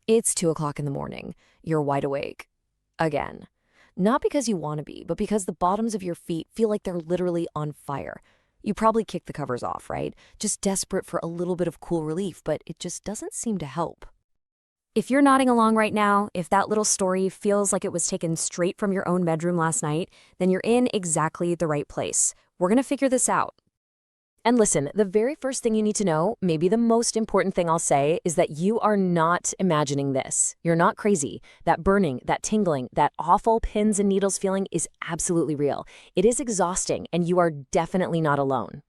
It's 2 o'clock in the morning. You're wide awake. Again. Not because you want to be, but because the bottoms of your feet feel like they're literally on fire. You probably kicked the covers off, right? Just desperate for a little bit of cool relief, but it just doesn't seem to help. If you're nodding along right now, if that little story feels like it was taken straight from your own bedroom last night, then you're in exactly the right place. We're going to figure this out. And listen, the very first thing you need to know, maybe the most important thing I'll say, is that you are not imagining this. You're not crazy. That burning, that tingling, that awful pins and needles feeling is absolutely real. It is exhausting, and you are definitely not alone.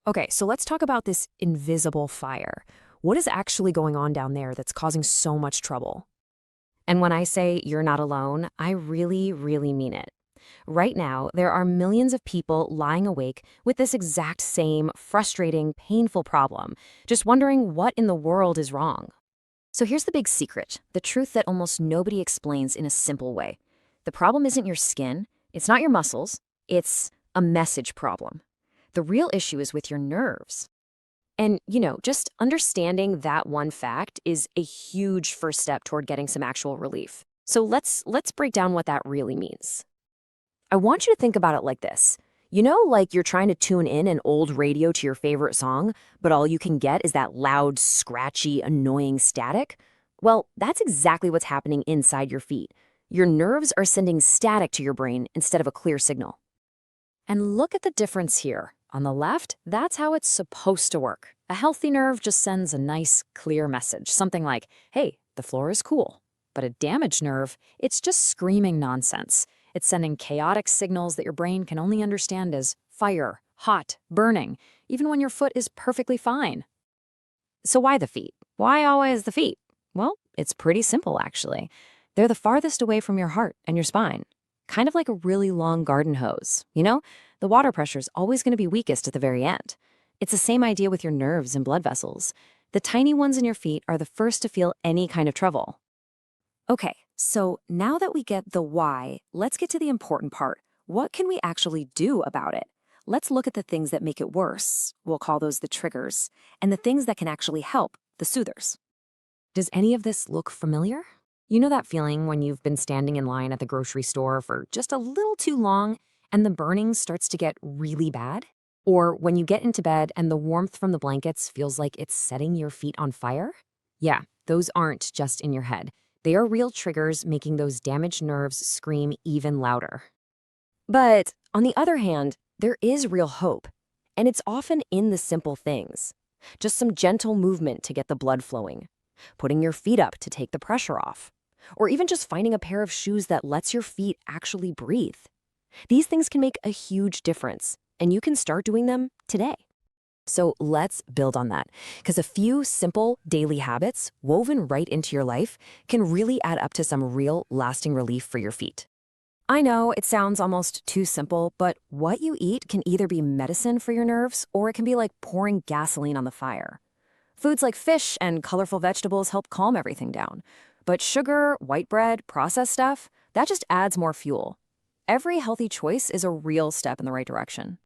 Okay, so let's talk about this invisible fire. What is actually going on down there that's causing so much trouble? And when I say you're not alone, I really, really mean it. Right now, there are millions of people lying awake with this exact same frustrating, painful problem, just wondering what in the world is wrong. So here's the big secret, the truth that almost nobody explains in a simple way. The problem isn't your skin, it's not your muscles, it's a message problem. The real issue is with your nerves. And, just understanding that one fact is a huge first step toward getting some actual relief. So let's break down what that really means. I want you to think about it like this. Like you're trying to tune in an old radio to your favorite song, but all you can get is that loud, scratchy, annoying static? Well, that's exactly what's happening inside your feet. Your nerves are sending static to your brain instead of a clear signal. And look at the difference here. On the left, that's how it's supposed to work. A healthy nerve just sends a nice, clear message, something like, hey, the floor is cool. But a damaged nerve, it's just screaming nonsense. It's sending chaotic signals that your brain can only understand as fire, hot, burning, even when your foot is perfectly fine. So why the feet? Why always the feet? Well, it's pretty simple, actually. They're the farthest away from your heart and your spine. Kind of like a really long garden hose, The water pressure is always going to be weakest at the very end. It's the same idea with your nerves and blood vessels. The tiny ones in your feet are the first to feel any kind of trouble. Okay, so now that we get the why, let's get to the important part. What can we actually do about it? Let's look at the things that make it worse. We'll call those the triggers. And the things that can actually help, the soothers. Does any of this look familiar? You know that feeling when you've been standing in line at the grocery store for just a little too long and the burning starts to get really bad? Or when you get into bed and the warmth from the blankets feels like it's setting your feet on fire? Yeah, those aren't just in your head. They are real triggers making those damaged nerves scream even louder. But on the other hand, there is real hope. And it's often in the simple things. Just some gentle movement to get the blood flowing. Putting your feet up to take the pressure off. Or even just finding a pair of shoes that lets your feet actually breathe. These things can make a huge difference, and you can start doing them today. So let's build on that, because a few simple daily habits woven right into your life can really add up to some real lasting relief for your feet. I know it sounds almost too simple, but what you eat can either be medicine for your nerves or it can be like pouring gasoline on the fire. Foods like fish and colorful vegetables help calm everything down. But sugar, white bread, processed stuff, that just adds more fuel. Every healthy choice is a real step in the right direction.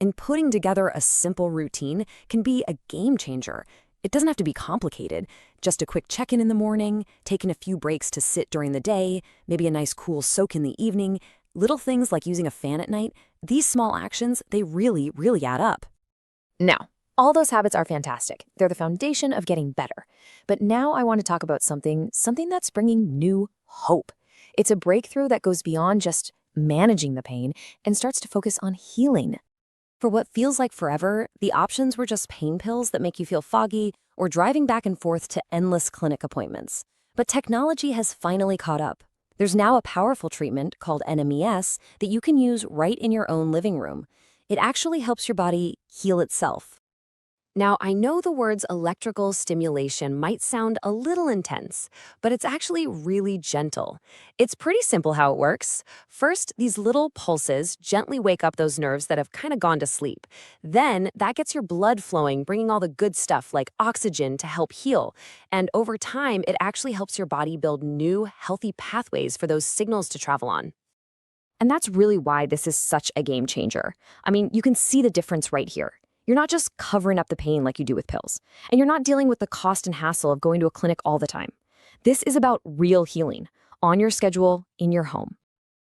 And putting together a simple routine can be a game changer. It doesn't have to be complicated. Just a quick check-in in the morning, taking a few breaks to sit during the day, maybe a nice cool soak in the evening. Little things like using a fan at night, these small actions, they really, really add up. Now, all those habits are fantastic. They're the foundation of getting better. But now I want to talk about something that's bringing new hope. It's a breakthrough that goes beyond just managing the pain and starts to focus on healing. For what feels like forever, the options were just pain pills that make you feel foggy or driving back and forth to endless clinic appointments. But technology has finally caught up. There's now a powerful treatment called NMES that you can use right in your own living room. It actually helps your body heal itself. Now, I know the words electrical stimulation might sound a little intense, but it's actually really gentle. It's pretty simple how it works. First, these little pulses gently wake up those nerves that have kind of gone to sleep. Then, that gets your blood flowing, bringing all the good stuff like oxygen to help heal. And over time, it actually helps your body build new, healthy pathways for those signals to travel on. And that's really why this is such a game changer. I mean, you can see the difference right here. You're not just covering up the pain like you do with pills. And you're not dealing with the cost and hassle of going to a clinic all the time. This is about real healing, on your schedule, in your home.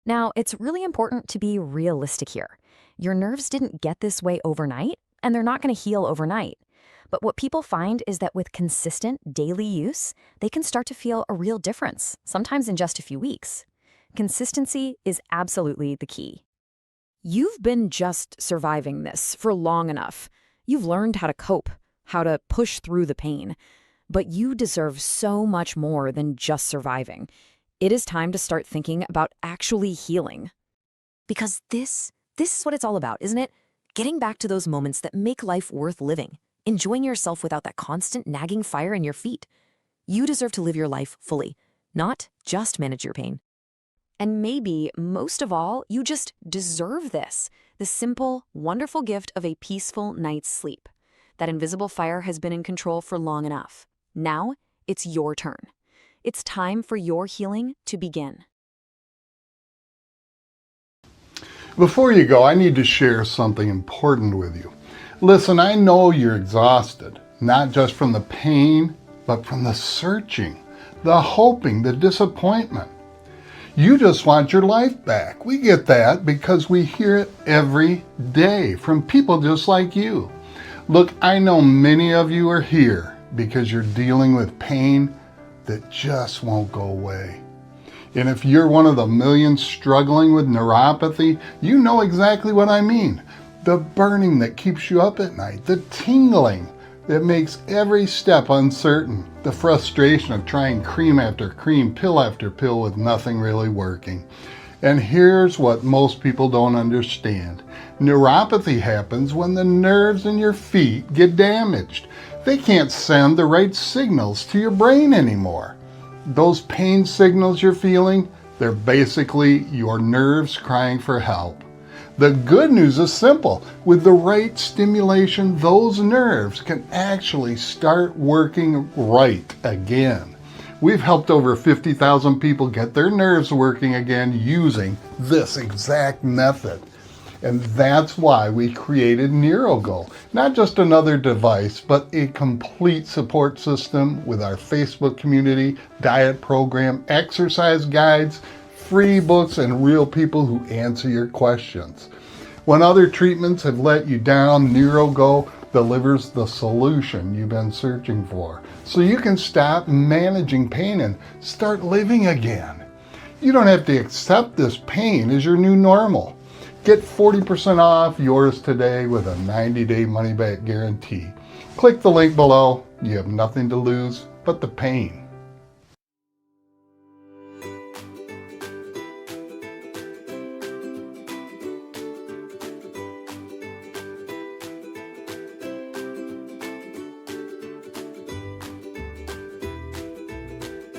Now, it's really important to be realistic here. Your nerves didn't get this way overnight, and they're not going to heal overnight. But what people find is that with consistent daily use, they can start to feel a real difference, sometimes in just a few weeks. Consistency is absolutely the key. You've been just surviving this for long enough. You've learned how to cope, how to push through the pain. But you deserve so much more than just surviving. It is time to start thinking about actually healing. Because this is what it's all about, isn't it? Getting back to those moments that make life worth living. Enjoying yourself without that constant nagging fire in your feet. You deserve to live your life fully, not just manage your pain. And maybe, most of all, you just deserve this. The simple, wonderful gift of a peaceful night's sleep. That invisible fire has been in control for long enough. Now, it's your turn. It's time for your healing to begin. Before you go, I need to share something important with you. Listen, I know you're exhausted, not just from the pain, but from the searching, the hoping, the disappointment. You just want your life back. We get that because we hear it every day from people just like you. Look, I know many of you are here because you're dealing with pain that just won't go away. And if you're one of the millions struggling with neuropathy, you know exactly what I mean. The burning that keeps you up at night, the tingling that makes every step uncertain, the frustration of trying cream after cream, pill after pill with nothing really working. And here's what most people don't understand. Neuropathy happens when the nerves in your feet get damaged. They can't send the right signals to your brain anymore. Those pain signals you're feeling, they're basically your nerves crying for help. The good news is simple. With the right stimulation, those nerves can actually start working right again. We've helped over 50,000 people get their nerves working again using this exact method. And that's why we created NeuroGo. Not just another device, but a complete support system with our Facebook community, diet program, exercise guides, free books, and real people who answer your questions. When other treatments have let you down, NeuroGo delivers the solution you've been searching for, so you can stop managing pain and start living again. You don't have to accept this pain as your new normal. Get 40% off yours today with a 90-day money-back guarantee. Click the link below. You have nothing to lose but the pain.